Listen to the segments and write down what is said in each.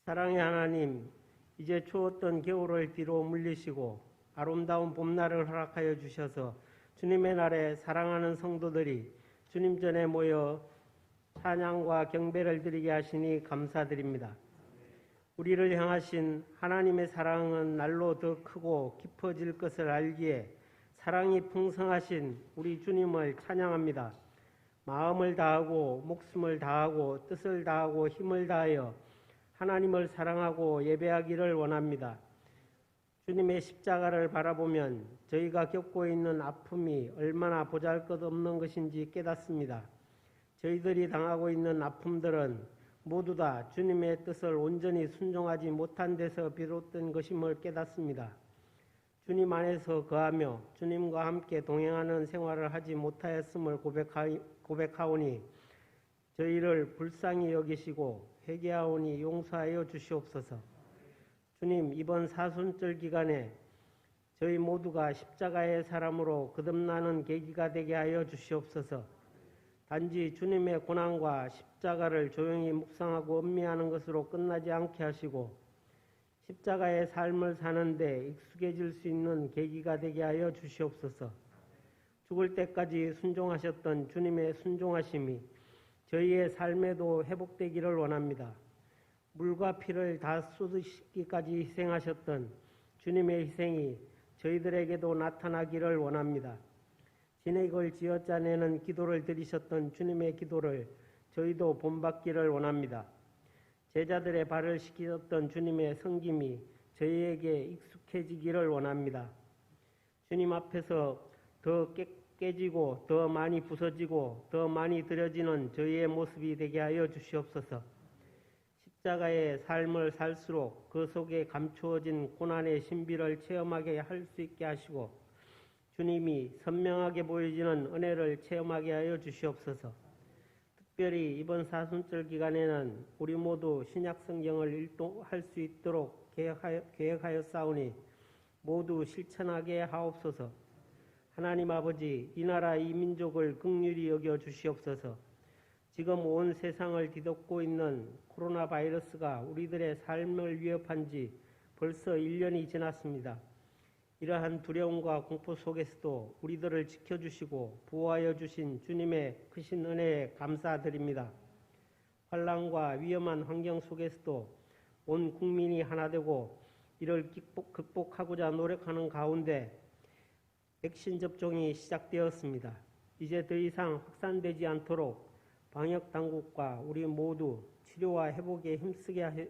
사랑의 하나님, 이제 추웠던 겨울을 뒤로 물리시고 아름다운 봄날을 허락하여 주셔서 주님의 날에 사랑하는 성도들이 주님 전에 모여 찬양과 경배를 드리게 하시니 감사드립니다. 우리를 향하신 하나님의 사랑은 날로 더 크고 깊어질 것을 알기에 사랑이 풍성하신 우리 주님을 찬양합니다. 마음을 다하고 목숨을 다하고 뜻을 다하고 힘을 다하여 하나님을 사랑하고 예배하기를 원합니다. 주님의 십자가를 바라보면 저희가 겪고 있는 아픔이 얼마나 보잘것없는 것인지 깨닫습니다. 저희들이 당하고 있는 아픔들은 모두 다 주님의 뜻을 온전히 순종하지 못한 데서 비롯된 것임을 깨닫습니다. 주님 안에서 거하며 주님과 함께 동행하는 생활을 하지 못하였음을 고백하오니 저희를 불쌍히 여기시고 회개하오니 용서하여 주시옵소서. 주님, 이번 사순절 기간에 저희 모두가 십자가의 사람으로 거듭나는 계기가 되게 하여 주시옵소서. 단지 주님의 고난과 십자가를 조용히 묵상하고 음미하는 것으로 끝나지 않게 하시고 십자가의 삶을 사는데 익숙해질 수 있는 계기가 되게 하여 주시옵소서. 죽을 때까지 순종하셨던 주님의 순종하심이 저희의 삶에도 회복되기를 원합니다. 물과 피를 다 쏟으시기까지 희생하셨던 주님의 희생이 저희들에게도 나타나기를 원합니다. 진액을 지어짜내는 기도를 드리셨던 주님의 기도를 저희도 본받기를 원합니다. 제자들의 발을 씻기셨던 주님의 섬김이 저희에게 익숙해지기를 원합니다. 주님 앞에서 더 깨지고 더 많이 부서지고 더 많이 드려지는 저희의 모습이 되게 하여 주시옵소서. 십자가의 삶을 살수록 그 속에 감추어진 고난의 신비를 체험하게 할 수 있게 하시고 주님이 선명하게 보여지는 은혜를 체험하게 하여 주시옵소서. 특별히 이번 사순절 기간에는 우리 모두 신약성경을 일독할 수 있도록 계획하여 싸우니 모두 실천하게 하옵소서. 하나님 아버지, 이 나라 이 민족을 긍휼히 여겨 주시옵소서. 지금 온 세상을 뒤덮고 있는 코로나 바이러스가 우리들의 삶을 위협한 지 벌써 1년이 지났습니다. 이러한 두려움과 공포 속에서도 우리들을 지켜주시고 보호하여 주신 주님의 크신 은혜에 감사드립니다. 환난과 위험한 환경 속에서도 온 국민이 하나 되고 이를 극복하고자 노력하는 가운데 백신 접종이 시작되었습니다. 이제 더 이상 확산되지 않도록 방역 당국과 우리 모두 치료와 회복에 힘쓰게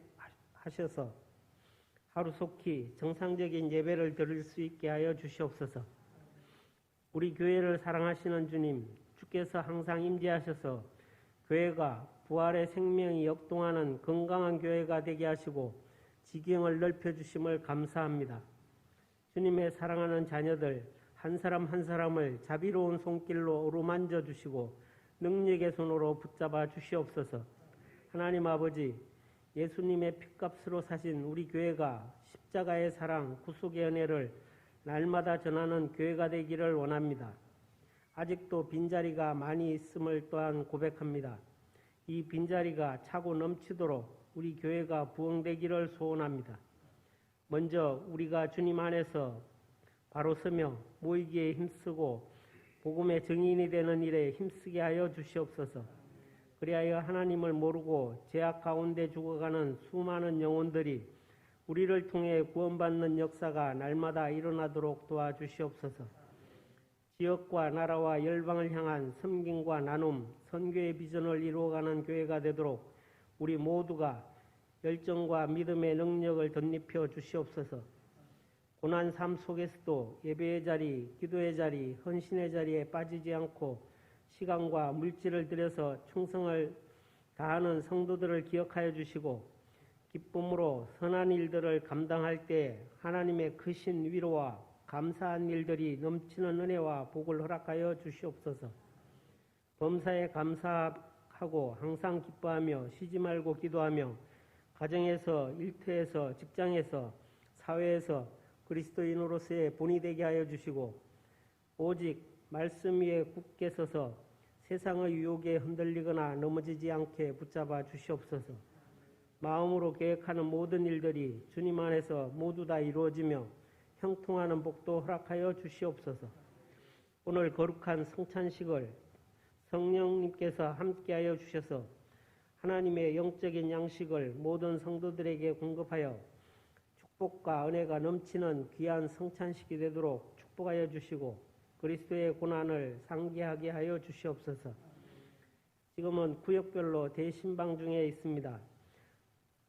하셔서 하루속히 정상적인 예배를 드릴 수 있게 하여 주시옵소서. 우리 교회를 사랑하시는 주님, 주께서 항상 임재하셔서 교회가 부활의 생명이 역동하는 건강한 교회가 되게 하시고 지경을 넓혀주심을 감사합니다. 주님의 사랑하는 자녀들 한 사람 한 사람을 자비로운 손길로 어루만져 주시고 능력의 손으로 붙잡아 주시옵소서. 하나님 아버지, 예수님의 핏값으로 사신 우리 교회가 십자가의 사랑, 구속의 은혜를 날마다 전하는 교회가 되기를 원합니다. 아직도 빈자리가 많이 있음을 또한 고백합니다. 이 빈자리가 차고 넘치도록 우리 교회가 부흥되기를 소원합니다. 먼저 우리가 주님 안에서 바로 서며 모이기에 힘쓰고 복음의 증인이 되는 일에 힘쓰게 하여 주시옵소서. 그리하여 하나님을 모르고 죄악 가운데 죽어가는 수많은 영혼들이 우리를 통해 구원받는 역사가 날마다 일어나도록 도와주시옵소서. 지역과 나라와 열방을 향한 섬김과 나눔, 선교의 비전을 이루어가는 교회가 되도록 우리 모두가 열정과 믿음의 능력을 덧입혀 주시옵소서. 고난 삶 속에서도 예배의 자리, 기도의 자리, 헌신의 자리에 빠지지 않고 시간과 물질을 들여서 충성을 다하는 성도들을 기억하여 주시고 기쁨으로 선한 일들을 감당할 때 하나님의 크신 위로와 감사한 일들이 넘치는 은혜와 복을 허락하여 주시옵소서. 범사에 감사하고 항상 기뻐하며 쉬지 말고 기도하며 가정에서, 일터에서, 직장에서, 사회에서 그리스도인으로서의 본이 되게 하여 주시고 오직 말씀 위에 굳게 서서 세상의 유혹에 흔들리거나 넘어지지 않게 붙잡아 주시옵소서. 마음으로 계획하는 모든 일들이 주님 안에서 모두 다 이루어지며 형통하는 복도 허락하여 주시옵소서. 오늘 거룩한 성찬식을 성령님께서 함께하여 주셔서 하나님의 영적인 양식을 모든 성도들에게 공급하여 축복과 은혜가 넘치는 귀한 성찬식이 되도록 축복하여 주시고 그리스도의 고난을 상기하게 하여 주시옵소서. 지금은 구역별로 대신방 중에 있습니다.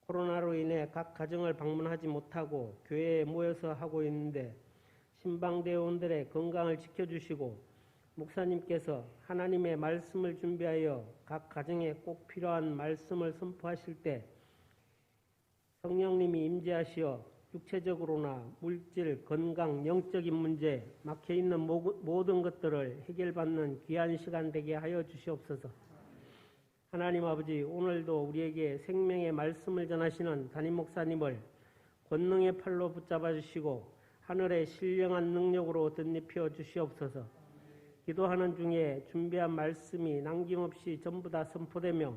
코로나로 인해 각 가정을 방문하지 못하고 교회에 모여서 하고 있는데 신방대원들의 건강을 지켜주시고 목사님께서 하나님의 말씀을 준비하여 각 가정에 꼭 필요한 말씀을 선포하실 때 성령님이 임재하시어 육체적으로나 물질, 건강, 영적인 문제, 막혀있는 모든 것들을 해결받는 귀한 시간 되게 하여 주시옵소서. 하나님 아버지, 오늘도 우리에게 생명의 말씀을 전하시는 담임 목사님을 권능의 팔로 붙잡아 주시고 하늘의 신령한 능력으로 덧입혀 주시옵소서. 기도하는 중에 준비한 말씀이 남김없이 전부 다 선포되며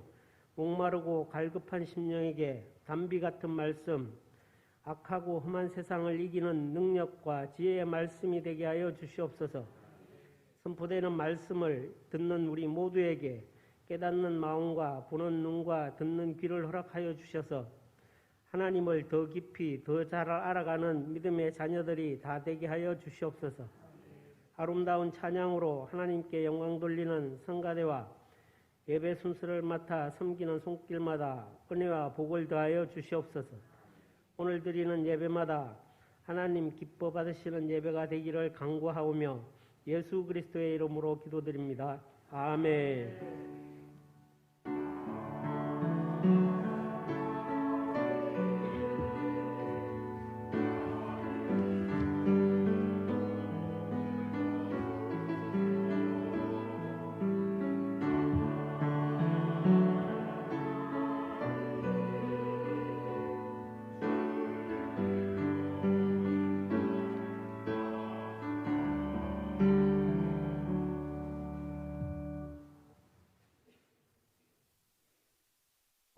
목마르고 갈급한 심령에게 단비 같은 말씀, 악하고 험한 세상을 이기는 능력과 지혜의 말씀이 되게 하여 주시옵소서. 선포되는 말씀을 듣는 우리 모두에게 깨닫는 마음과 보는 눈과 듣는 귀를 허락하여 주셔서 하나님을 더 깊이 더 잘 알아가는 믿음의 자녀들이 다 되게 하여 주시옵소서. 아름다운 찬양으로 하나님께 영광 돌리는 성가대와 예배 순서를 맡아 섬기는 손길마다 은혜와 복을 더하여 주시옵소서. 오늘 드리는 예배마다 하나님 기뻐 받으시는 예배가 되기를 간구하오며 예수 그리스도의 이름으로 기도드립니다. 아멘.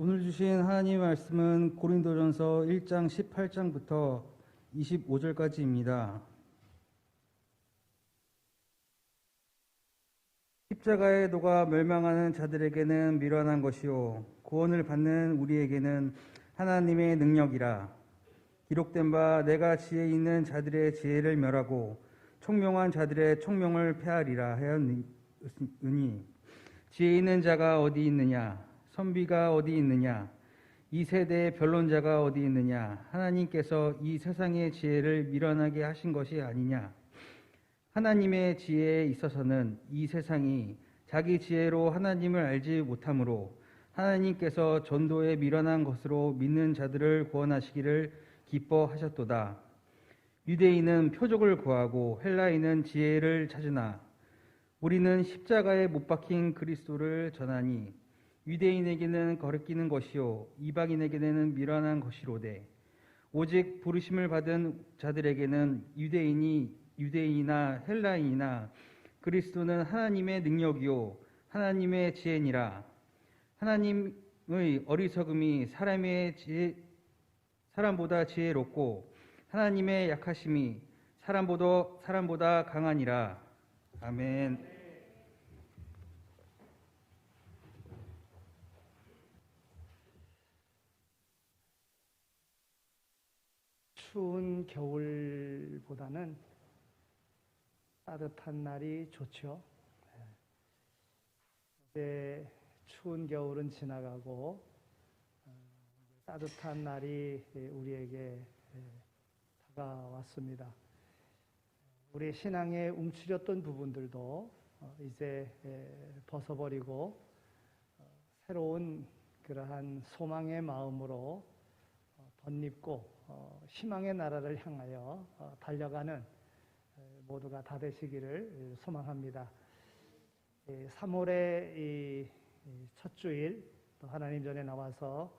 오늘 주신 하나님의 말씀은 고린도전서 1장 18장부터 25절까지입니다. 십자가에 녹아 멸망하는 자들에게는 미련한 것이요 구원을 받는 우리에게는 하나님의 능력이라. 기록된 바 내가 지혜 있는 자들의 지혜를 멸하고 총명한 자들의 총명을 폐하리라 하였으니 지혜 있는 자가 어디 있느냐? 선비가 어디 있느냐? 이 세대의 변론자가 어디 있느냐? 하나님께서 이 세상의 지혜를 미련하게 하신 것이 아니냐? 하나님의 지혜에 있어서는 이 세상이 자기 지혜로 하나님을 알지 못하므로 하나님께서 전도에 미련한 것으로 믿는 자들을 구원하시기를 기뻐하셨도다. 유대인은 표적을 구하고 헬라인은 지혜를 찾으나 우리는 십자가에 못 박힌 그리스도를 전하니 유대인에게는 거리끼는 것이요 이방인에게는 미련한 것이로되 오직 부르심을 받은 자들에게는 유대인이나 헬라인이나 그리스도는 하나님의 능력이요 하나님의 지혜니라. 하나님의 어리석음이 사람보다 지혜롭고 하나님의 약하심이 사람보다 강하니라. 아멘. 추운 겨울보다는 따뜻한 날이 좋죠. 이제 추운 겨울은 지나가고 따뜻한 날이 우리에게 다가왔습니다. 우리 신앙에 움츠렸던 부분들도 이제 벗어버리고 새로운 그러한 소망의 마음으로 덧입고 희망의 나라를 향하여 달려가는 모두가 다 되시기를 소망합니다. 3월의 첫 주일 또 하나님 전에 나와서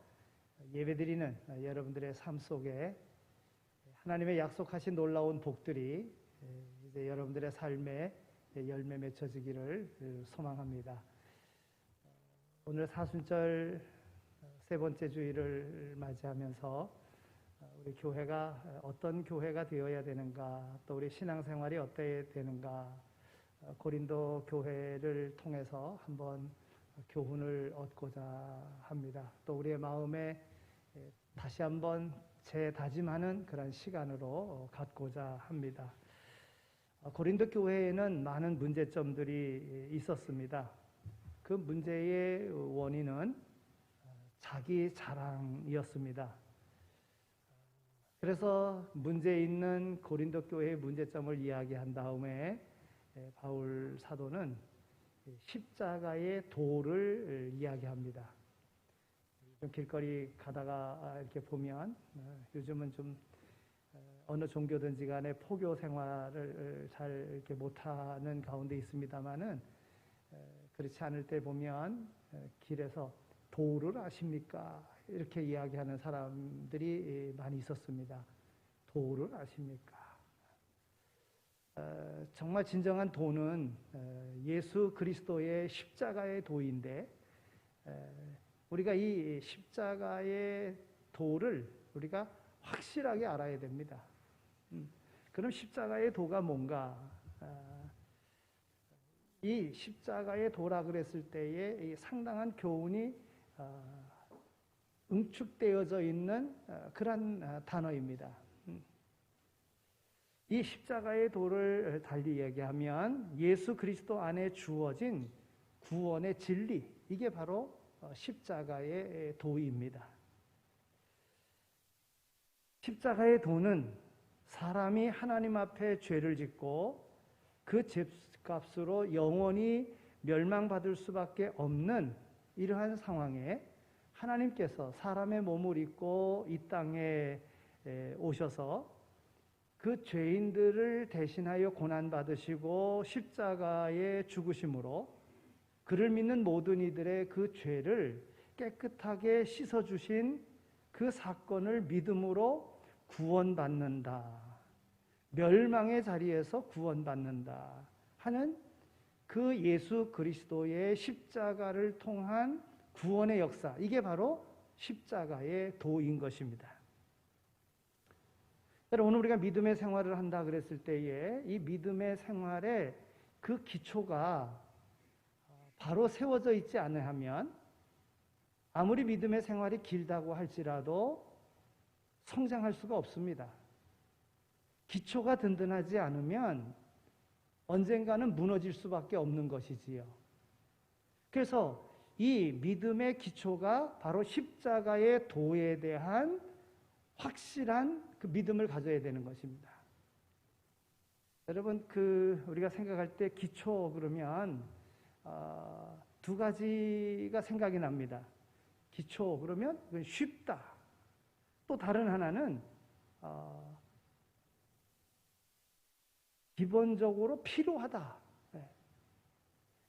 예배드리는 여러분들의 삶 속에 하나님의 약속하신 놀라운 복들이 이제 여러분들의 삶에 열매 맺혀지기를 소망합니다. 오늘 사순절 세 번째 주일을 맞이하면서 우리 교회가 어떤 교회가 되어야 되는가, 또 우리 신앙생활이 어때야 되는가, 고린도 교회를 통해서 한번 교훈을 얻고자 합니다. 또 우리의 마음에 다시 한번 재다짐하는 그런 시간으로 갖고자 합니다. 고린도 교회에는 많은 문제점들이 있었습니다. 그 문제의 원인은 자기 자랑이었습니다. 그래서 문제 있는 고린도 교회의 문제점을 이야기한 다음에 바울 사도는 십자가의 도를 이야기합니다. 좀 길거리 가다가 이렇게 보면 요즘은 좀 어느 종교든지 간에 포교 생활을 잘 이렇게 못하는 가운데 있습니다만은 그렇지 않을 때 보면 길에서 도를 아십니까? 이렇게 이야기하는 사람들이 많이 있었습니다. 도를 아십니까? 정말 진정한 도는 예수 그리스도의 십자가의 도인데 우리가 이 십자가의 도를 우리가 확실하게 알아야 됩니다. 그럼 십자가의 도가 뭔가? 이 십자가의 도라 그랬을 때에 상당한 교훈이 응축되어져 있는 그런 단어입니다. 이 십자가의 도를 달리 얘기하면 예수 그리스도 안에 주어진 구원의 진리, 이게 바로 십자가의 도입니다. 십자가의 도는 사람이 하나님 앞에 죄를 짓고 그 죄값으로 영원히 멸망받을 수밖에 없는 이러한 상황에 하나님께서 사람의 몸을 입고 이 땅에 오셔서 그 죄인들을 대신하여 고난받으시고 십자가에 죽으심으로 그를 믿는 모든 이들의 그 죄를 깨끗하게 씻어주신 그 사건을 믿음으로 구원받는다. 멸망의 자리에서 구원받는다 하는 그 예수 그리스도의 십자가를 통한 구원의 역사, 이게 바로 십자가의 도인 것입니다. 오늘 우리가 믿음의 생활을 한다 그랬을 때에 이 믿음의 생활의 그 기초가 바로 세워져 있지 않으면 아무리 믿음의 생활이 길다고 할지라도 성장할 수가 없습니다. 기초가 든든하지 않으면 언젠가는 무너질 수밖에 없는 것이지요. 그래서 이 믿음의 기초가 바로 십자가의 도에 대한 확실한 그 믿음을 가져야 되는 것입니다. 여러분, 우리가 생각할 때 기초 그러면 두 가지가 생각이 납니다. 기초 그러면 그건 쉽다. 또 다른 하나는 기본적으로 필요하다.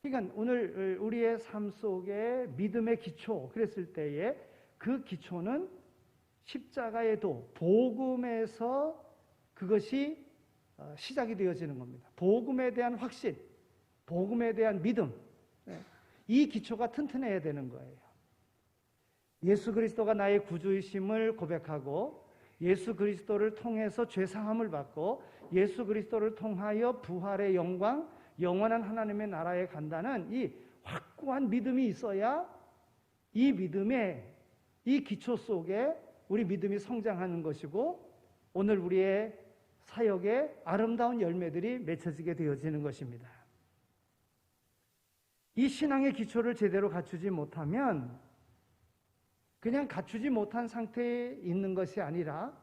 그러니까 오늘 우리의 삶 속에 믿음의 기초 그랬을 때에 그 기초는 십자가의 도, 복음에서 그것이 시작이 되어지는 겁니다. 복음에 대한 확신, 복음에 대한 믿음, 이 기초가 튼튼해야 되는 거예요. 예수 그리스도가 나의 구주이심을 고백하고 예수 그리스도를 통해서 죄사함을 받고 예수 그리스도를 통하여 부활의 영광, 영원한 하나님의 나라에 간다는 이 확고한 믿음이 있어야 이 믿음의 이 기초 속에 우리 믿음이 성장하는 것이고 오늘 우리의 사역에 아름다운 열매들이 맺혀지게 되어지는 것입니다. 이 신앙의 기초를 제대로 갖추지 못하면 그냥 갖추지 못한 상태에 있는 것이 아니라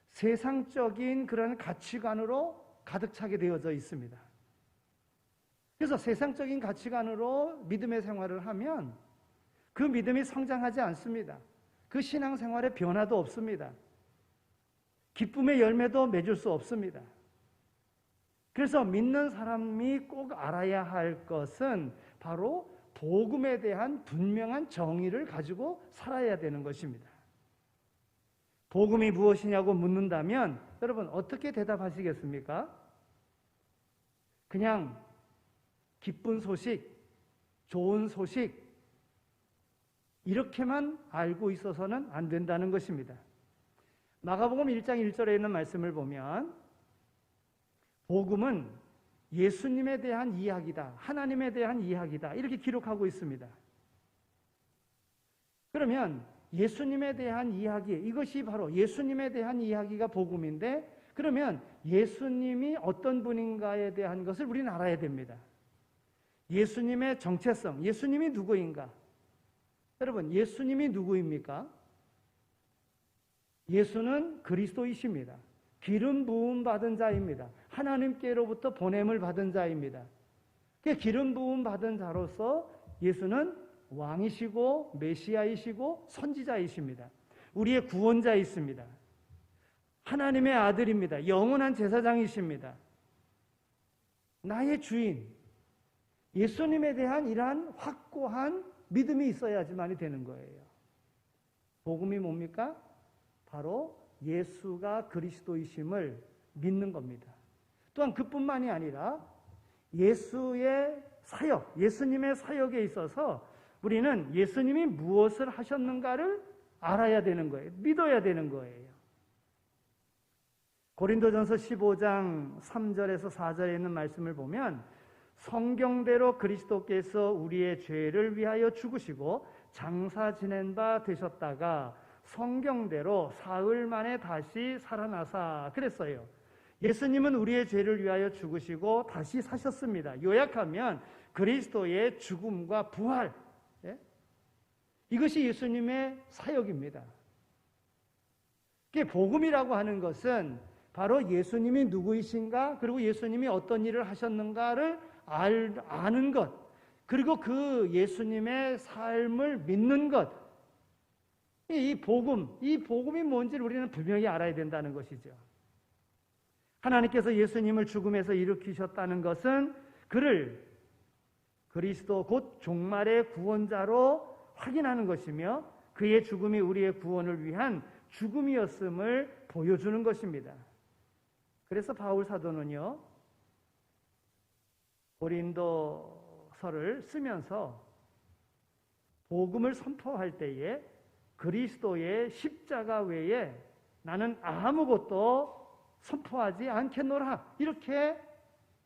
세상적인 그런 가치관으로 가득 차게 되어져 있습니다. 그래서 세상적인 가치관으로 믿음의 생활을 하면 그 믿음이 성장하지 않습니다. 그 신앙생활에 변화도 없습니다. 기쁨의 열매도 맺을 수 없습니다. 그래서 믿는 사람이 꼭 알아야 할 것은 바로 복음에 대한 분명한 정의를 가지고 살아야 되는 것입니다. 복음이 무엇이냐고 묻는다면 여러분 어떻게 대답하시겠습니까? 그냥 기쁜 소식, 좋은 소식, 이렇게만 알고 있어서는 안 된다는 것입니다. 마가복음 1장 1절에 있는 말씀을 보면 복음은 예수님에 대한 이야기다, 하나님에 대한 이야기다, 이렇게 기록하고 있습니다. 그러면 예수님에 대한 이야기, 이것이 바로 예수님에 대한 이야기가 복음인데, 그러면 예수님이 어떤 분인가에 대한 것을 우리는 알아야 됩니다. 예수님의 정체성, 예수님이 누구인가? 여러분, 예수님이 누구입니까? 예수는 그리스도이십니다. 기름 부음 받은 자입니다. 하나님께로부터 보냄을 받은 자입니다. 기름 부음 받은 자로서 예수는 왕이시고 메시아이시고 선지자이십니다. 우리의 구원자이십니다. 하나님의 아들입니다. 영원한 제사장이십니다. 나의 주인. 예수님에 대한 이러한 확고한 믿음이 있어야지만이 되는 거예요. 복음이 뭡니까? 바로 예수가 그리스도이심을 믿는 겁니다. 또한 그뿐만이 아니라 예수의 사역, 예수님의 사역에 있어서 우리는 예수님이 무엇을 하셨는가를 알아야 되는 거예요. 믿어야 되는 거예요. 고린도전서 15장 3절에서 4절에 있는 말씀을 보면 성경대로 그리스도께서 우리의 죄를 위하여 죽으시고 장사 지낸 바 되셨다가 성경대로 사흘 만에 다시 살아나사 그랬어요. 예수님은 우리의 죄를 위하여 죽으시고 다시 사셨습니다. 요약하면 그리스도의 죽음과 부활, 이것이 예수님의 사역입니다. 복음이라고 하는 것은 바로 예수님이 누구이신가, 그리고 예수님이 어떤 일을 하셨는가를 아는 것, 그리고 그 예수님의 삶을 믿는 것, 이 복음이 뭔지를 우리는 분명히 알아야 된다는 것이죠. 하나님께서 예수님을 죽음에서 일으키셨다는 것은 그를 그리스도 곧 종말의 구원자로 확인하는 것이며 그의 죽음이 우리의 구원을 위한 죽음이었음을 보여주는 것입니다. 그래서 바울 사도는요, 고린도서를 쓰면서 복음을 선포할 때에 그리스도의 십자가 외에 나는 아무것도 선포하지 않겠노라, 이렇게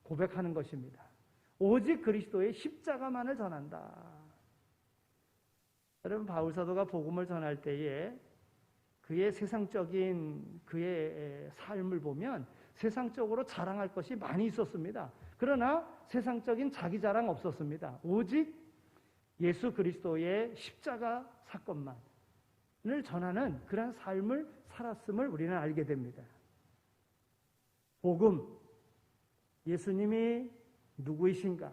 고백하는 것입니다. 오직 그리스도의 십자가만을 전한다. 여러분, 바울 사도가 복음을 전할 때에 그의 세상적인 그의 삶을 보면 세상적으로 자랑할 것이 많이 있었습니다. 그러나 세상적인 자기 자랑 없었습니다. 오직 예수 그리스도의 십자가 사건만을 전하는 그런 삶을 살았음을 우리는 알게 됩니다. 복음, 예수님이 누구이신가?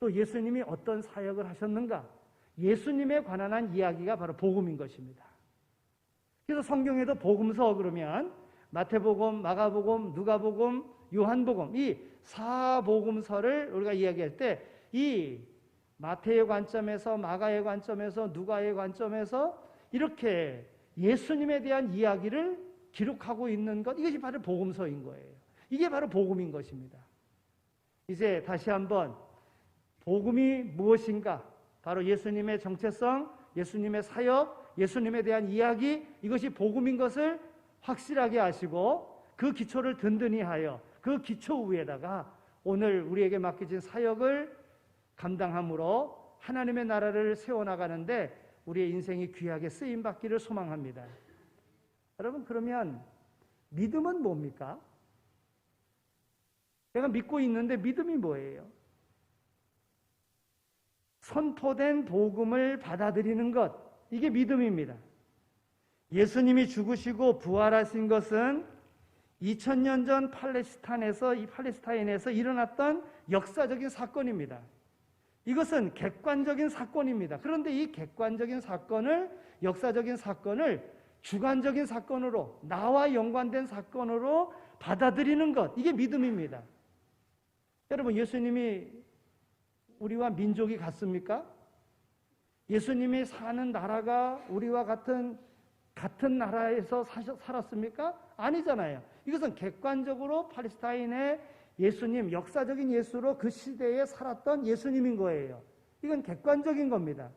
또 예수님이 어떤 사역을 하셨는가? 예수님에 관한 한 이야기가 바로 복음인 것입니다. 그래서 성경에도 복음서 그러면 마태복음, 마가복음, 누가복음, 요한복음, 이 사복음서를 우리가 이야기할 때 이 마태의 관점에서, 마가의 관점에서, 누가의 관점에서 이렇게 예수님에 대한 이야기를 기록하고 있는 것, 이것이 바로 복음서인 거예요. 이게 바로 복음인 것입니다. 이제 다시 한번 복음이 무엇인가? 바로 예수님의 정체성, 예수님의 사역, 예수님에 대한 이야기, 이것이 복음인 것을 확실하게 아시고 그 기초를 든든히 하여 그 기초 위에다가 오늘 우리에게 맡겨진 사역을 감당함으로 하나님의 나라를 세워나가는데 우리의 인생이 귀하게 쓰임받기를 소망합니다. 여러분, 그러면 믿음은 뭡니까? 내가 믿고 있는데 믿음이 뭐예요? 선포된 복음을 받아들이는 것, 이게 믿음입니다. 예수님이 죽으시고 부활하신 것은 2000년 전 팔레스타인에서 일어났던 역사적인 사건입니다. 이것은 객관적인 사건입니다. 그런데 이 객관적인 사건을, 역사적인 사건을 주관적인 사건으로, 나와 연관된 사건으로 받아들이는 것, 이게 믿음입니다. 여러분, 예수님이 우리와 민족이 같습니까? 예수님이 사는 나라가 우리와 같은 나라에서 살았습니까? 아니잖아요. 이것은 객관적으로 팔레스타인의 예수님, 역사적인 예수로 그 시대에 살았던 예수님인 거예요. 이건 객관적인 겁니다.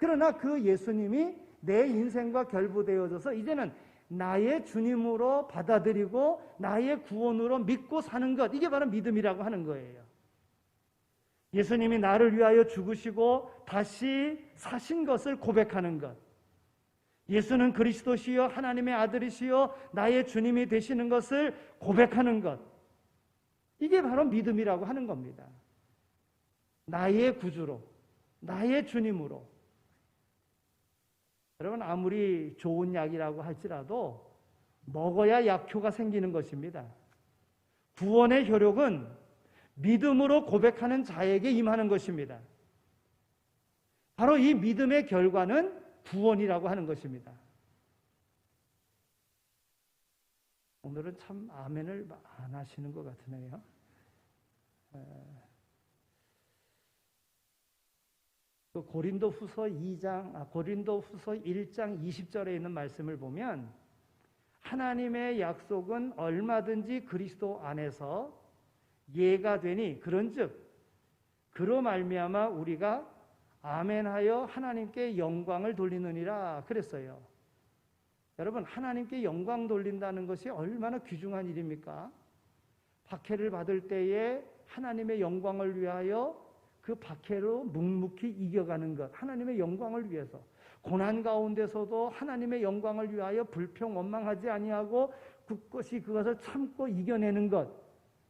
그러나 그 예수님이 내 인생과 결부되어져서 이제는 나의 주님으로 받아들이고 나의 구원으로 믿고 사는 것, 이게 바로 믿음이라고 하는 거예요. 예수님이 나를 위하여 죽으시고 다시 사신 것을 고백하는 것, 예수는 그리스도시요 하나님의 아들이시요 나의 주님이 되시는 것을 고백하는 것, 이게 바로 믿음이라고 하는 겁니다. 나의 구주로, 나의 주님으로. 여러분, 아무리 좋은 약이라고 할지라도 먹어야 약효가 생기는 것입니다. 구원의 효력은 믿음으로 고백하는 자에게 임하는 것입니다. 바로 이 믿음의 결과는 구원이라고 하는 것입니다. 오늘은 참 아멘을 안 하시는 것 같으네요. 그 고린도후서 1장 20절에 있는 말씀을 보면 하나님의 약속은 얼마든지 그리스도 안에서 예가 되니 그런즉 그로 말미암아 우리가 아멘하여 하나님께 영광을 돌리느니라 그랬어요. 여러분, 하나님께 영광 돌린다는 것이 얼마나 귀중한 일입니까? 박해를 받을 때에 하나님의 영광을 위하여 그 박해로 묵묵히 이겨가는 것, 하나님의 영광을 위해서. 고난 가운데서도 하나님의 영광을 위하여 불평 원망하지 아니하고 굳건히 그것을 참고 이겨내는 것.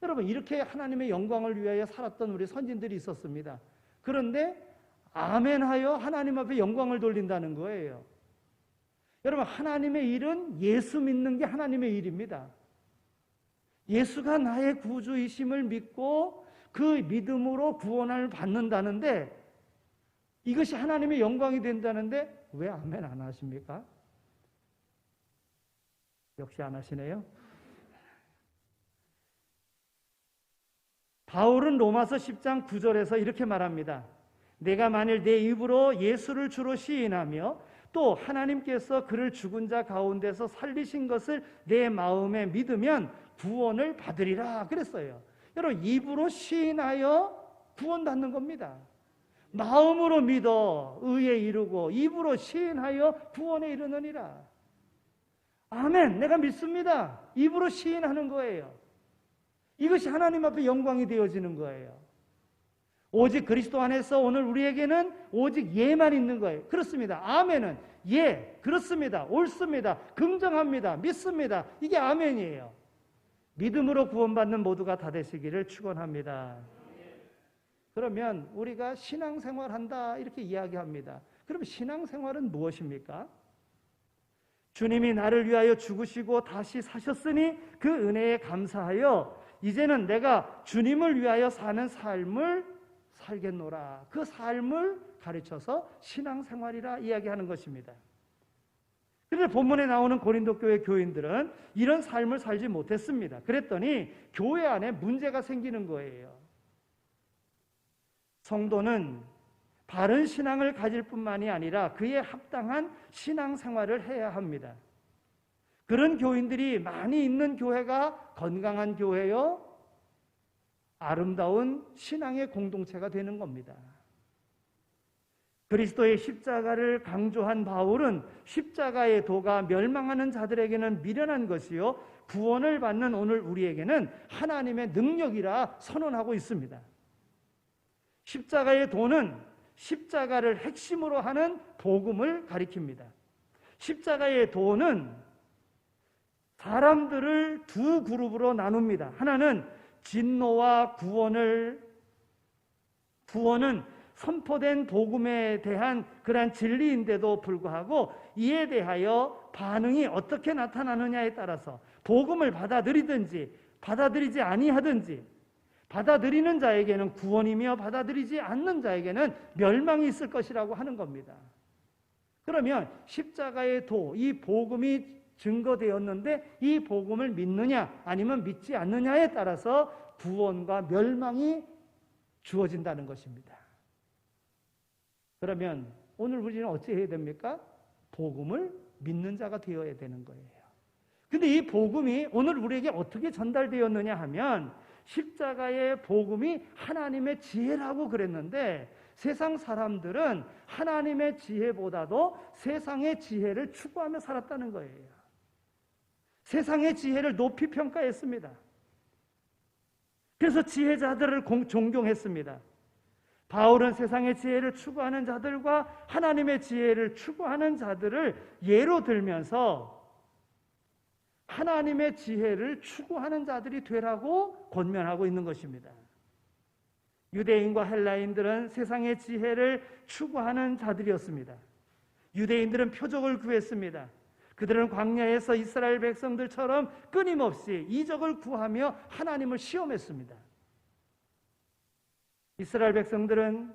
여러분, 이렇게 하나님의 영광을 위하여 살았던 우리 선진들이 있었습니다. 그런데 아멘하여 하나님 앞에 영광을 돌린다는 거예요. 여러분, 하나님의 일은 예수 믿는 게 하나님의 일입니다. 예수가 나의 구주이심을 믿고 그 믿음으로 구원을 받는다는데, 이것이 하나님의 영광이 된다는데 왜 아멘 안 하십니까? 역시 안 하시네요. 바울은 로마서 10장 9절에서 이렇게 말합니다. 내가 만일 내 입으로 예수를 주로 시인하며 또 하나님께서 그를 죽은 자 가운데서 살리신 것을 내 마음에 믿으면 구원을 받으리라 그랬어요. 여러분, 입으로 시인하여 구원받는 겁니다. 마음으로 믿어 의에 이르고 입으로 시인하여 구원에 이르느니라. 아멘, 내가 믿습니다. 입으로 시인하는 거예요. 이것이 하나님 앞에 영광이 되어지는 거예요. 오직 그리스도 안에서 오늘 우리에게는 오직 예만 있는 거예요. 그렇습니다. 아멘은 예, 그렇습니다. 옳습니다. 긍정합니다. 믿습니다. 이게 아멘이에요. 믿음으로 구원받는 모두가 다 되시기를 축원합니다. 그러면 우리가 신앙생활한다 이렇게 이야기합니다. 그럼 신앙생활은 무엇입니까? 주님이 나를 위하여 죽으시고 다시 사셨으니 그 은혜에 감사하여 이제는 내가 주님을 위하여 사는 삶을 살겠노라. 그 삶을 가르쳐서 신앙생활이라 이야기하는 것입니다. 그런데 본문에 나오는 고린도 교회 교인들은 이런 삶을 살지 못했습니다. 그랬더니 교회 안에 문제가 생기는 거예요. 성도는 바른 신앙을 가질 뿐만이 아니라 그에 합당한 신앙생활을 해야 합니다. 그런 교인들이 많이 있는 교회가 건강한 교회요, 아름다운 신앙의 공동체가 되는 겁니다. 그리스도의 십자가를 강조한 바울은 십자가의 도가 멸망하는 자들에게는 미련한 것이요 구원을 받는 오늘 우리에게는 하나님의 능력이라 선언하고 있습니다. 십자가의 도는 십자가를 핵심으로 하는 복음을 가리킵니다. 십자가의 도는 사람들을 두 그룹으로 나눕니다. 하나는 진노와 구원은 선포된 복음에 대한 그러한 진리인데도 불구하고 이에 대하여 반응이 어떻게 나타나느냐에 따라서 복음을 받아들이든지 받아들이지 아니하든지 받아들이는 자에게는 구원이며 받아들이지 않는 자에게는 멸망이 있을 것이라고 하는 겁니다. 그러면 십자가의 도, 이 복음이 증거되었는데 이 복음을 믿느냐 아니면 믿지 않느냐에 따라서 구원과 멸망이 주어진다는 것입니다. 그러면 오늘 우리는 어찌 해야 됩니까? 복음을 믿는 자가 되어야 되는 거예요. 근데 이 복음이 오늘 우리에게 어떻게 전달되었느냐 하면 십자가의 복음이 하나님의 지혜라고 그랬는데 세상 사람들은 하나님의 지혜보다도 세상의 지혜를 추구하며 살았다는 거예요. 세상의 지혜를 높이 평가했습니다. 그래서 지혜자들을 존경했습니다. 바울은 세상의 지혜를 추구하는 자들과 하나님의 지혜를 추구하는 자들을 예로 들면서 하나님의 지혜를 추구하는 자들이 되라고 권면하고 있는 것입니다. 유대인과 헬라인들은 세상의 지혜를 추구하는 자들이었습니다. 유대인들은 표적을 구했습니다. 그들은 광야에서 이스라엘 백성들처럼 끊임없이 이적을 구하며 하나님을 시험했습니다. 이스라엘 백성들은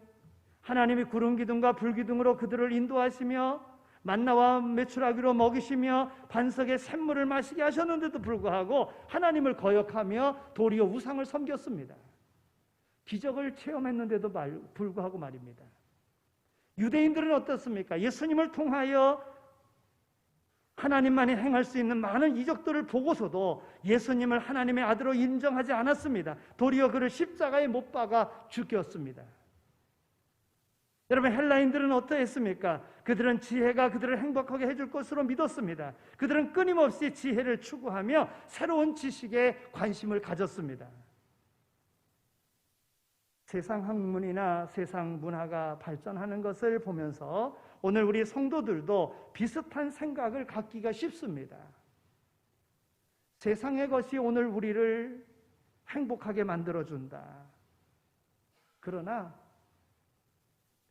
하나님이 구름 기둥과 불 기둥으로 그들을 인도하시며 만나와 메추라기로 먹이시며 반석의 샘물을 마시게 하셨는데도 불구하고 하나님을 거역하며 도리어 우상을 섬겼습니다. 기적을 체험했는데도 불구하고 말입니다. 유대인들은 어떻습니까? 예수님을 통하여 하나님만이 행할 수 있는 많은 이적들을 보고서도 예수님을 하나님의 아들로 인정하지 않았습니다. 도리어 그를 십자가에 못 박아 죽였습니다. 여러분, 헬라인들은 어떠했습니까? 그들은 지혜가 그들을 행복하게 해줄 것으로 믿었습니다. 그들은 끊임없이 지혜를 추구하며 새로운 지식에 관심을 가졌습니다. 세상 학문이나 세상 문화가 발전하는 것을 보면서 오늘 우리 성도들도 비슷한 생각을 갖기가 쉽습니다. 세상의 것이 오늘 우리를 행복하게 만들어준다. 그러나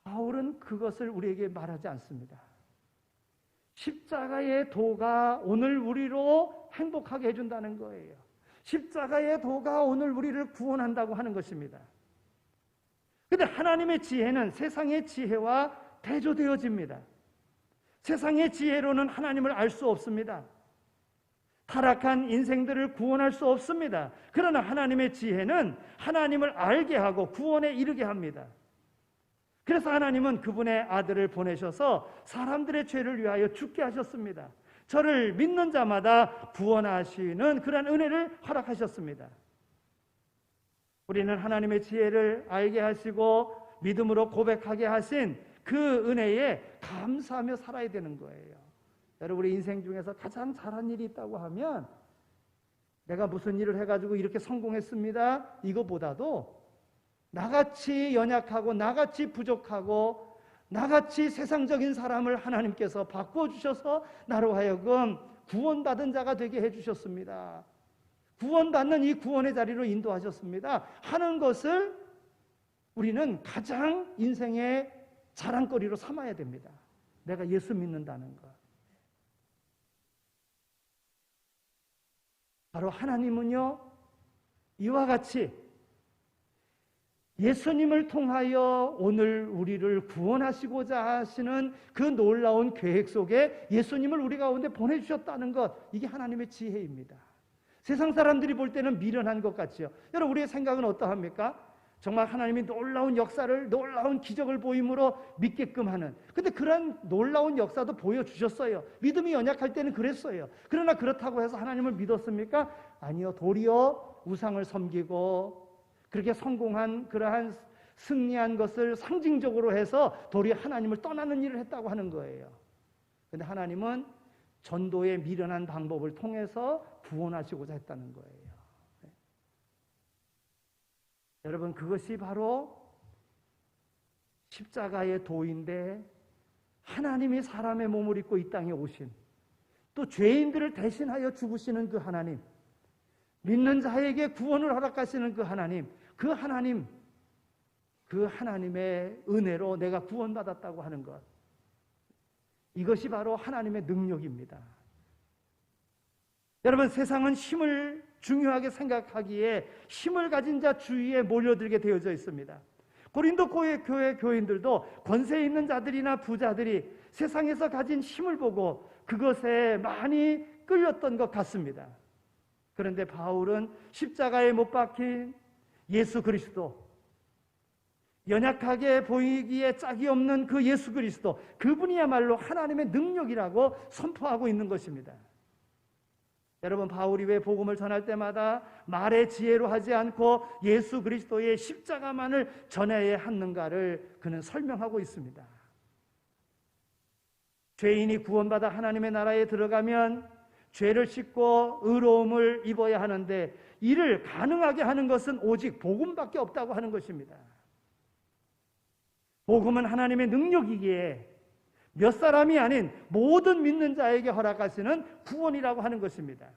바울은 그것을 우리에게 말하지 않습니다. 십자가의 도가 오늘 우리로 행복하게 해준다는 거예요. 십자가의 도가 오늘 우리를 구원한다고 하는 것입니다. 그런데 하나님의 지혜는 세상의 지혜와 대조되어집니다. 세상의 지혜로는 하나님을 알 수 없습니다. 타락한 인생들을 구원할 수 없습니다. 그러나 하나님의 지혜는 하나님을 알게 하고 구원에 이르게 합니다. 그래서 하나님은 그분의 아들을 보내셔서 사람들의 죄를 위하여 죽게 하셨습니다. 저를 믿는 자마다 구원하시는 그런 은혜를 허락하셨습니다. 우리는 하나님의 지혜를 알게 하시고 믿음으로 고백하게 하신 그 은혜에 감사하며 살아야 되는 거예요. 여러분, 우리 인생 중에서 가장 잘한 일이 있다고 하면 내가 무슨 일을 해가지고 이렇게 성공했습니다, 이거보다도 나같이 연약하고 나같이 부족하고 나같이 세상적인 사람을 하나님께서 바꿔주셔서 나로 하여금 구원받은 자가 되게 해주셨습니다. 구원받는 이 구원의 자리로 인도하셨습니다 하는 것을 우리는 가장 인생의 자랑거리로 삼아야 됩니다. 내가 예수 믿는다는 것. 바로 하나님은요, 이와 같이 예수님을 통하여 오늘 우리를 구원하시고자 하시는 그 놀라운 계획 속에 예수님을 우리 가운데 보내주셨다는 것, 이게 하나님의 지혜입니다. 세상 사람들이 볼 때는 미련한 것 같지요. 여러분, 우리의 생각은 어떠합니까? 정말 하나님이 놀라운 역사를, 놀라운 기적을 보임으로 믿게끔 하는, 근데 그런 놀라운 역사도 보여주셨어요. 믿음이 연약할 때는 그랬어요. 그러나 그렇다고 해서 하나님을 믿었습니까? 아니요. 도리어 우상을 섬기고 그렇게 성공한, 그러한 승리한 것을 상징적으로 해서 도리어 하나님을 떠나는 일을 했다고 하는 거예요. 그런데 하나님은 전도의 미련한 방법을 통해서 구원하시고자 했다는 거예요. 여러분, 그것이 바로 십자가의 도인데 하나님이 사람의 몸을 입고 이 땅에 오신, 또 죄인들을 대신하여 죽으시는 그 하나님, 믿는 자에게 구원을 허락하시는 그 하나님, 그 하나님의 은혜로 내가 구원받았다고 하는 것, 이것이 바로 하나님의 능력입니다. 여러분, 세상은 힘을 중요하게 생각하기에 힘을 가진 자 주위에 몰려들게 되어져 있습니다. 고린도 교회 교인들도 권세 있는 자들이나 부자들이 세상에서 가진 힘을 보고 그것에 많이 끌렸던 것 같습니다. 그런데 바울은 십자가에 못 박힌 예수 그리스도, 연약하게 보이기에 짝이 없는 그 예수 그리스도, 그분이야말로 하나님의 능력이라고 선포하고 있는 것입니다. 여러분, 바울이 왜 복음을 전할 때마다 말의 지혜로 하지 않고 예수 그리스도의 십자가만을 전해야 하는가를 그는 설명하고 있습니다. 죄인이 구원받아 하나님의 나라에 들어가면 죄를 씻고 의로움을 입어야 하는데 이를 가능하게 하는 것은 오직 복음밖에 없다고 하는 것입니다. 복음은 하나님의 능력이기에 몇 사람이 아닌 모든 믿는 자에게 허락하시는 구원이라고 하는 것입니다.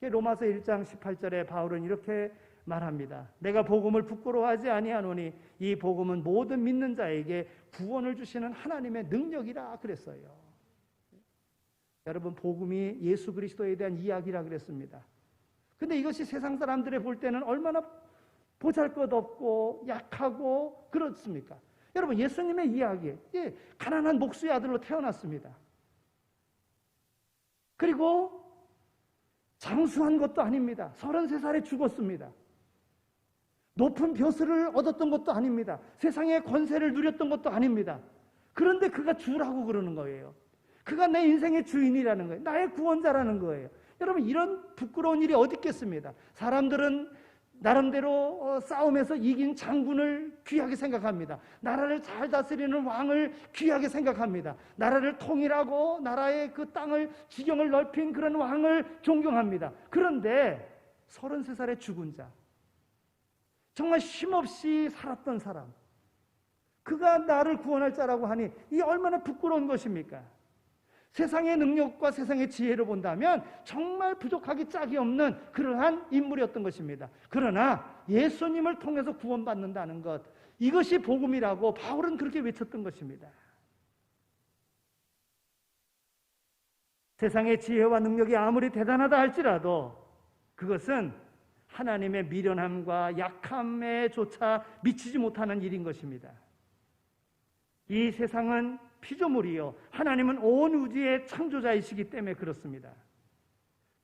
로마서 1장 18절에 바울은 이렇게 말합니다. 내가 복음을 부끄러워하지 아니하노니 이 복음은 모든 믿는 자에게 구원을 주시는 하나님의 능력이라 그랬어요. 여러분, 복음이 예수 그리스도에 대한 이야기라 그랬습니다. 근데 이것이 세상 사람들이 볼 때는 얼마나 보잘것없고 약하고 그렇습니까? 여러분, 예수님의 이야기, 가난한 목수의 아들로 태어났습니다. 그리고 장수한 것도 아닙니다. 33살에 죽었습니다. 높은 벼슬을 얻었던 것도 아닙니다. 세상의 권세를 누렸던 것도 아닙니다. 그런데 그가 주라고 그러는 거예요. 그가 내 인생의 주인이라는 거예요. 나의 구원자라는 거예요. 여러분, 이런 부끄러운 일이 어디 있겠습니다. 사람들은 나름대로 싸움에서 이긴 장군을 귀하게 생각합니다. 나라를 잘 다스리는 왕을 귀하게 생각합니다. 나라를 통일하고 나라의 그 땅을 지경을 넓힌 그런 왕을 존경합니다. 그런데 33살에 죽은 자, 정말 쉼없이 살았던 사람, 그가 나를 구원할 자라고 하니 이 얼마나 부끄러운 것입니까? 세상의 능력과 세상의 지혜로 본다면 정말 부족하기 짝이 없는 그러한 인물이었던 것입니다. 그러나 예수님을 통해서 구원받는다는 것, 이것이 복음이라고 바울은 그렇게 외쳤던 것입니다. 세상의 지혜와 능력이 아무리 대단하다 할지라도 그것은 하나님의 미련함과 약함에조차 미치지 못하는 일인 것입니다. 이 세상은 피조물이요, 하나님은 온 우주의 창조자이시기 때문에 그렇습니다.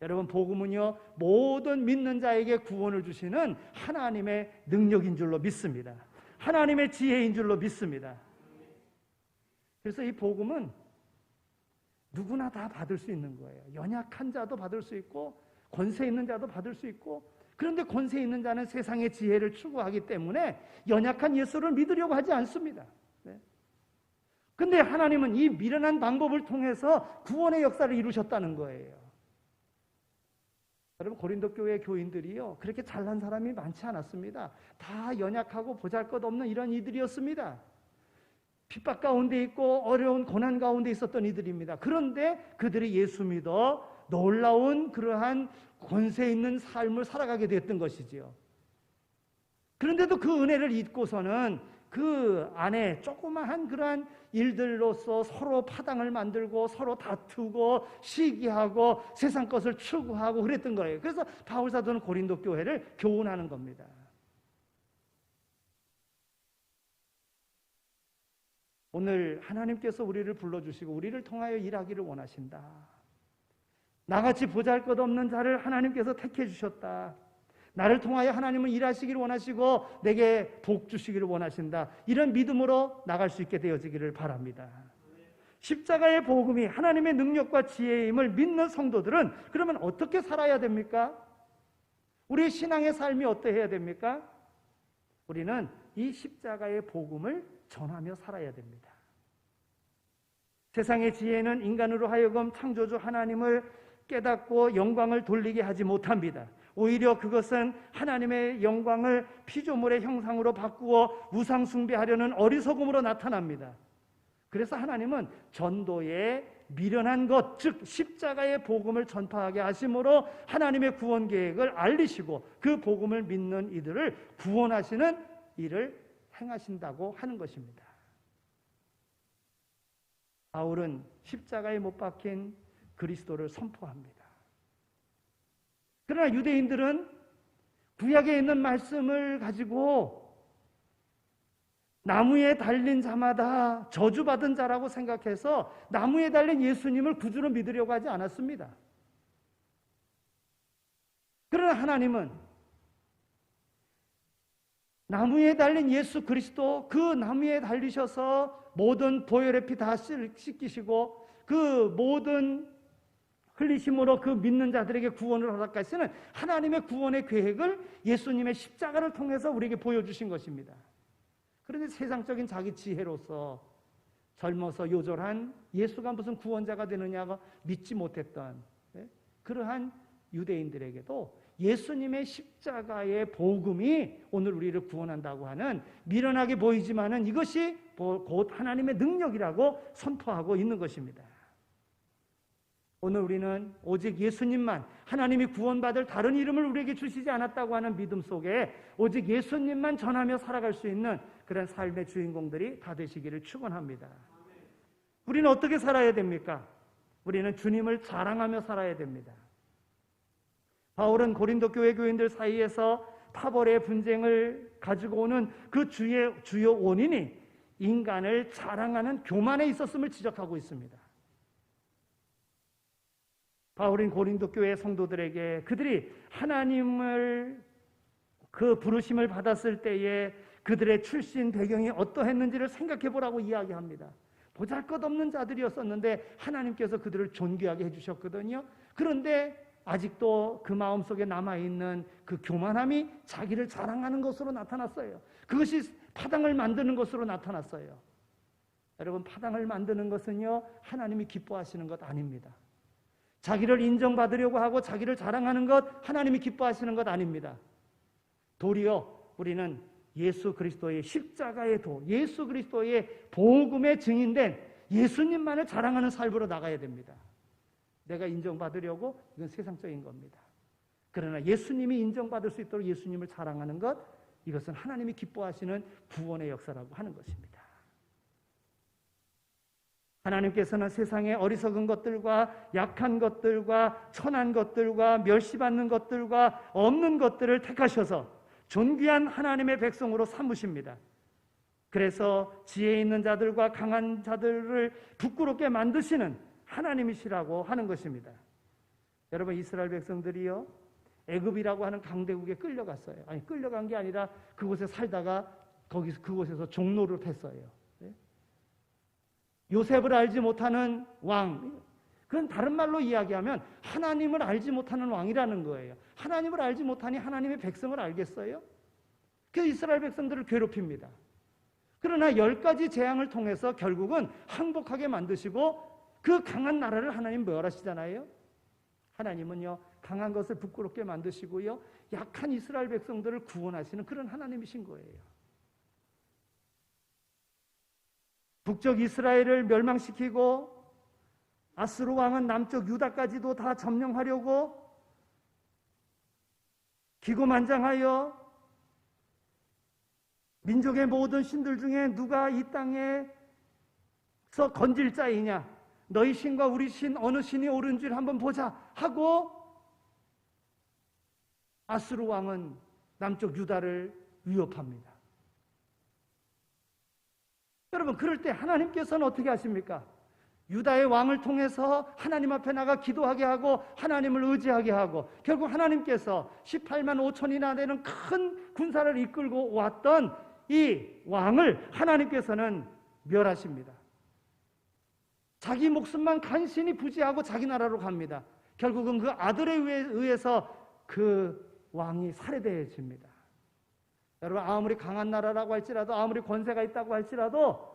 여러분, 복음은요, 모든 믿는 자에게 구원을 주시는 하나님의 능력인 줄로 믿습니다. 하나님의 지혜인 줄로 믿습니다. 그래서 이 복음은 누구나 다 받을 수 있는 거예요. 연약한 자도 받을 수 있고 권세 있는 자도 받을 수 있고, 그런데 권세 있는 자는 세상의 지혜를 추구하기 때문에 연약한 예수를 믿으려고 하지 않습니다. 근데 하나님은 이 미련한 방법을 통해서 구원의 역사를 이루셨다는 거예요. 여러분, 고린도 교회 교인들이요, 그렇게 잘난 사람이 많지 않았습니다. 다 연약하고 보잘것없는 이런 이들이었습니다. 핍박 가운데 있고 어려운 고난 가운데 있었던 이들입니다. 그런데 그들이 예수 믿어 놀라운 그러한 권세 있는 삶을 살아가게 됐던 것이지요. 그런데도 그 은혜를 잊고서는 그 안에 조그마한 그러한 일들로서 서로 파당을 만들고 서로 다투고 시기하고 세상 것을 추구하고 그랬던 거예요. 그래서 바울 사도는 고린도 교회를 교훈하는 겁니다. 오늘 하나님께서 우리를 불러주시고 우리를 통하여 일하기를 원하신다. 나같이 보잘것없는 자를 하나님께서 택해 주셨다. 나를 통하여 하나님은 일하시기를 원하시고 내게 복 주시기를 원하신다. 이런 믿음으로 나갈 수 있게 되어지기를 바랍니다. 십자가의 복음이 하나님의 능력과 지혜임을 믿는 성도들은 그러면 어떻게 살아야 됩니까? 우리의 신앙의 삶이 어떠해야 됩니까? 우리는 이 십자가의 복음을 전하며 살아야 됩니다. 세상의 지혜는 인간으로 하여금 창조주 하나님을 깨닫고 영광을 돌리게 하지 못합니다. 오히려 그것은 하나님의 영광을 피조물의 형상으로 바꾸어 우상 숭배하려는 어리석음으로 나타납니다. 그래서 하나님은 전도에 미련한 것, 즉 십자가의 복음을 전파하게 하심으로 하나님의 구원 계획을 알리시고 그 복음을 믿는 이들을 구원하시는 일을 행하신다고 하는 것입니다. 바울은 십자가에 못 박힌 그리스도를 선포합니다. 그러나 유대인들은 구약에 있는 말씀을 가지고 나무에 달린 자마다 저주받은 자라고 생각해서 나무에 달린 예수님을 구주로 믿으려고 하지 않았습니다. 그러나 하나님은 나무에 달린 예수 그리스도, 그 나무에 달리셔서 모든 보혈의 피 다 씻기시고 그 모든 흘리심으로 그 믿는 자들에게 구원을 허락하시는 하나님의 구원의 계획을 예수님의 십자가를 통해서 우리에게 보여주신 것입니다. 그런데 세상적인 자기 지혜로서 젊어서 요절한 예수가 무슨 구원자가 되느냐고 믿지 못했던 그러한 유대인들에게도 예수님의 십자가의 복음이 오늘 우리를 구원한다고 하는 미련하게 보이지만은 이것이 곧 하나님의 능력이라고 선포하고 있는 것입니다. 오늘 우리는 오직 예수님만, 하나님이 구원받을 다른 이름을 우리에게 주시지 않았다고 하는 믿음 속에 오직 예수님만 전하며 살아갈 수 있는 그런 삶의 주인공들이 다 되시기를 축원합니다. 우리는 어떻게 살아야 됩니까? 우리는 주님을 자랑하며 살아야 됩니다. 바울은 고린도 교회 교인들 사이에서 파벌의 분쟁을 가지고 오는 그 주요 원인이 인간을 자랑하는 교만에 있었음을 지적하고 있습니다. 바울은 고린도 교회 성도들에게 그들이 하나님을 그 부르심을 받았을 때에 그들의 출신 배경이 어떠했는지를 생각해 보라고 이야기합니다. 보잘것없는 자들이었었는데 하나님께서 그들을 존귀하게 해주셨거든요. 그런데 아직도 그 마음속에 남아있는 그 교만함이 자기를 자랑하는 것으로 나타났어요. 그것이 파당을 만드는 것으로 나타났어요. 여러분, 파당을 만드는 것은요, 하나님이 기뻐하시는 것 아닙니다. 자기를 인정받으려고 하고 자기를 자랑하는 것 하나님이 기뻐하시는 것 아닙니다. 도리어 우리는 예수 그리스도의 십자가의 도, 예수 그리스도의 복음의 증인된 예수님만을 자랑하는 삶으로 나가야 됩니다. 내가 인정받으려고 이건 세상적인 겁니다. 그러나 예수님이 인정받을 수 있도록 예수님을 자랑하는 것, 이것은 하나님이 기뻐하시는 구원의 역사라고 하는 것입니다. 하나님께서는 세상의 어리석은 것들과 약한 것들과 천한 것들과 멸시받는 것들과 없는 것들을 택하셔서 존귀한 하나님의 백성으로 삼으십니다. 그래서 지혜 있는 자들과 강한 자들을 부끄럽게 만드시는 하나님이시라고 하는 것입니다. 여러분, 이스라엘 백성들이요, 애굽이라고 하는 강대국에 끌려갔어요. 아니, 끌려간 게 아니라 그곳에 살다가 그곳에서 종노릇 했어요. 요셉을 알지 못하는 왕, 그건 다른 말로 이야기하면 하나님을 알지 못하는 왕이라는 거예요. 하나님을 알지 못하니 하나님의 백성을 알겠어요? 그래서 이스라엘 백성들을 괴롭힙니다. 그러나 10가지 재앙을 통해서 결국은 항복하게 만드시고 그 강한 나라를 하나님 멸하시잖아요. 하나님은요, 강한 것을 부끄럽게 만드시고요, 약한 이스라엘 백성들을 구원하시는 그런 하나님이신 거예요. 북쪽 이스라엘을 멸망시키고 아스루 왕은 남쪽 유다까지도 다 점령하려고 기고만장하여 민족의 모든 신들 중에 누가 이 땅에서 건질 자이냐, 너희 신과 우리 신 어느 신이 옳은 줄 한번 보자 하고 아스루 왕은 남쪽 유다를 위협합니다. 여러분, 그럴 때 하나님께서는 어떻게 하십니까? 유다의 왕을 통해서 하나님 앞에 나가 기도하게 하고 하나님을 의지하게 하고 결국 하나님께서 18만 5천이나 되는 큰 군사를 이끌고 왔던 이 왕을 하나님께서는 멸하십니다. 자기 목숨만 간신히 부지하고 자기 나라로 갑니다. 결국은 그 아들에 의해서 그 왕이 살해되어집니다. 여러분, 아무리 강한 나라라고 할지라도, 아무리 권세가 있다고 할지라도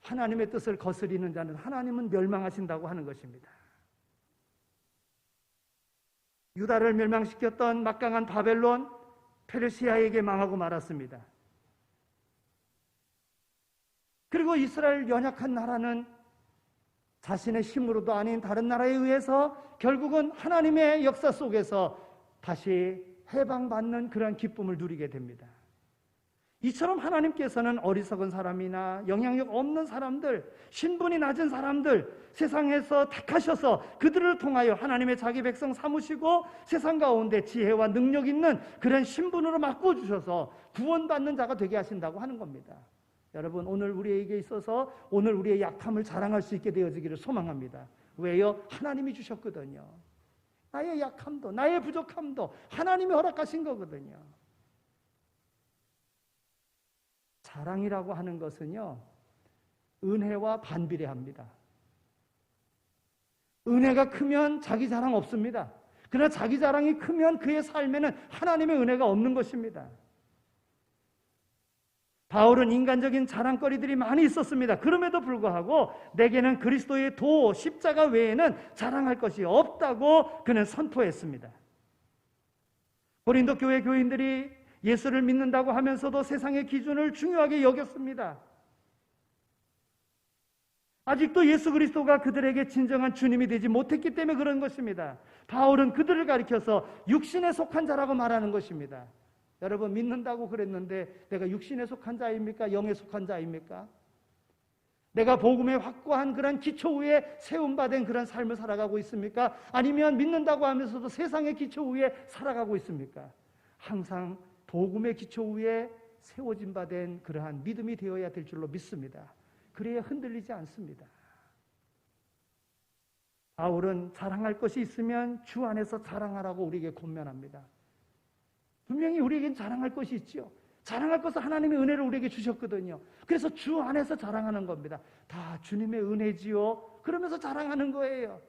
하나님의 뜻을 거스리는 자는 하나님은 멸망하신다고 하는 것입니다. 유다를 멸망시켰던 막강한 바벨론, 페르시아에게 망하고 말았습니다. 그리고 이스라엘 연약한 나라는 자신의 힘으로도 아닌 다른 나라에 의해서 결국은 하나님의 역사 속에서 다시 해방받는 그런 기쁨을 누리게 됩니다. 이처럼 하나님께서는 어리석은 사람이나 영향력 없는 사람들, 신분이 낮은 사람들, 세상에서 택하셔서 그들을 통하여 하나님의 자기 백성 삼으시고 세상 가운데 지혜와 능력 있는 그런 신분으로 바꿔주셔서 구원받는 자가 되게 하신다고 하는 겁니다. 여러분, 오늘 우리에게 있어서 오늘 우리의 약함을 자랑할 수 있게 되어지기를 소망합니다. 왜요? 하나님이 주셨거든요. 나의 약함도, 나의 부족함도 하나님이 허락하신 거거든요. 자랑이라고 하는 것은요, 은혜와 반비례합니다. 은혜가 크면 자기 자랑 없습니다. 그러나 자기 자랑이 크면 그의 삶에는 하나님의 은혜가 없는 것입니다. 바울은 인간적인 자랑거리들이 많이 있었습니다. 그럼에도 불구하고 내게는 그리스도의 도, 십자가 외에는 자랑할 것이 없다고 그는 선포했습니다. 고린도 교회 교인들이 예수를 믿는다고 하면서도 세상의 기준을 중요하게 여겼습니다. 아직도 예수 그리스도가 그들에게 진정한 주님이 되지 못했기 때문에 그런 것입니다. 바울은 그들을 가리켜서 육신에 속한 자라고 말하는 것입니다. 여러분, 믿는다고 그랬는데 내가 육신에 속한 자입니까? 영에 속한 자입니까? 내가 복음에 확고한 그런 기초 위에 세움받은 그런 삶을 살아가고 있습니까? 아니면 믿는다고 하면서도 세상의 기초 위에 살아가고 있습니까? 항상 복음의 기초 위에 세워진 바 된 그러한 믿음이 되어야 될 줄로 믿습니다. 그래야 흔들리지 않습니다. 바울은 자랑할 것이 있으면 주 안에서 자랑하라고 우리에게 권면합니다. 분명히 우리에겐 자랑할 것이 있죠. 자랑할 것은 하나님의 은혜를 우리에게 주셨거든요. 그래서 주 안에서 자랑하는 겁니다. 다 주님의 은혜지요. 그러면서 자랑하는 거예요.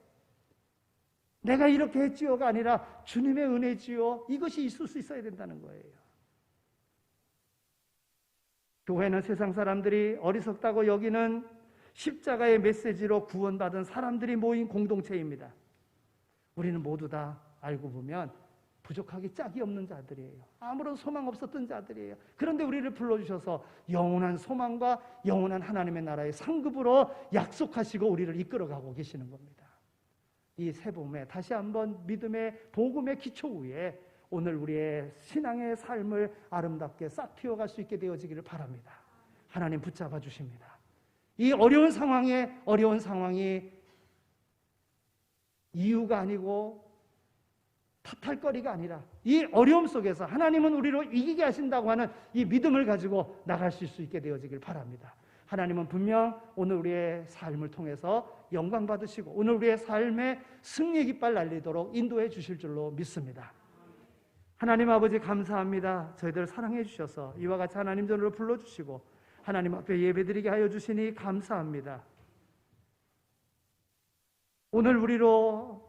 내가 이렇게 했지요가 아니라 주님의 은혜지요. 이것이 있을 수 있어야 된다는 거예요. 교회는 세상 사람들이 어리석다고 여기는 십자가의 메시지로 구원받은 사람들이 모인 공동체입니다. 우리는 모두 다 알고 보면 부족하기 짝이 없는 자들이에요. 아무런 소망 없었던 자들이에요. 그런데 우리를 불러주셔서 영원한 소망과 영원한 하나님의 나라의 상급으로 약속하시고 우리를 이끌어가고 계시는 겁니다. 이 새봄에 다시 한번 믿음의 복음의 기초 위에 오늘 우리의 신앙의 삶을 아름답게 싹 틔워갈 수 있게 되어지기를 바랍니다. 하나님 붙잡아 주십니다. 이 어려운 상황이 이유가 아니고 탓할거리가 아니라 이 어려움 속에서 하나님은 우리로 이기게 하신다고 하는 이 믿음을 가지고 나갈 수 있게 되어지길 바랍니다. 하나님은 분명 오늘 우리의 삶을 통해서 영광 받으시고 오늘 우리의 삶에 승리의 깃발 날리도록 인도해 주실 줄로 믿습니다. 하나님 아버지 감사합니다. 저희들 사랑해 주셔서 이와 같이 하나님 전으로 불러주시고 하나님 앞에 예배드리게 하여 주시니 감사합니다. 오늘 우리로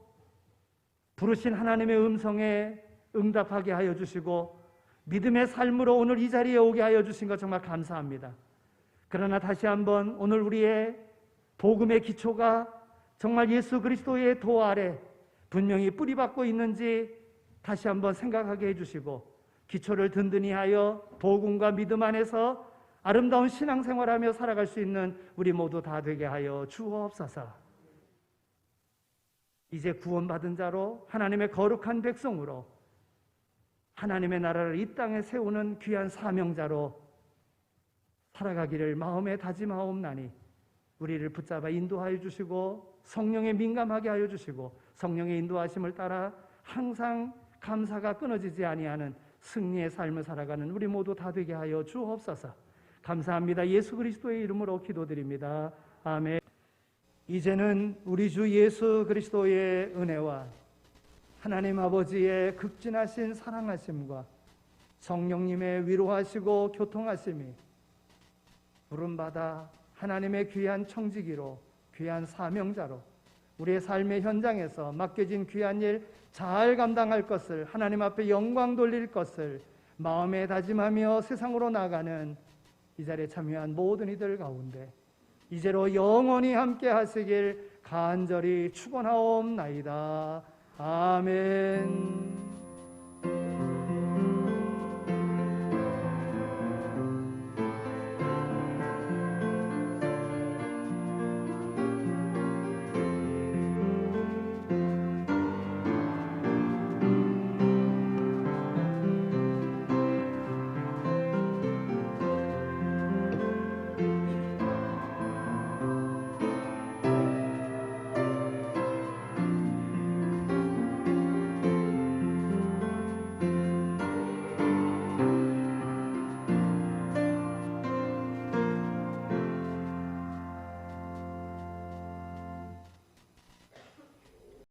부르신 하나님의 음성에 응답하게 하여 주시고 믿음의 삶으로 오늘 이 자리에 오게 하여 주신 것 정말 감사합니다. 그러나 다시 한번 오늘 우리의 복음의 기초가 정말 예수 그리스도의 도 아래 분명히 뿌리박고 있는지 다시 한번 생각하게 해주시고 기초를 든든히 하여 복음과 믿음 안에서 아름다운 신앙생활하며 살아갈 수 있는 우리 모두 다 되게 하여 주옵소서. 이제 구원받은 자로 하나님의 거룩한 백성으로 하나님의 나라를 이 땅에 세우는 귀한 사명자로 살아가기를 마음에 다짐하옵나니 우리를 붙잡아 인도하여 주시고 성령에 민감하게 하여 주시고 성령의 인도하심을 따라 항상 감사가 끊어지지 아니하는 승리의 삶을 살아가는 우리 모두 다 되게 하여 주옵소서. 감사합니다. 예수 그리스도의 이름으로 기도드립니다. 아멘. 이제는 우리 주 예수 그리스도의 은혜와 하나님 아버지의 극진하신 사랑하심과 성령님의 위로하시고 교통하심이 부름받아 하나님의 귀한 청지기로 귀한 사명자로 우리의 삶의 현장에서 맡겨진 귀한 일 잘 감당할 것을 하나님 앞에 영광 돌릴 것을 마음에 다짐하며 세상으로 나가는 이 자리에 참여한 모든 이들 가운데 이제로 영원히 함께 하시길 간절히 축원하옵나이다. 아멘.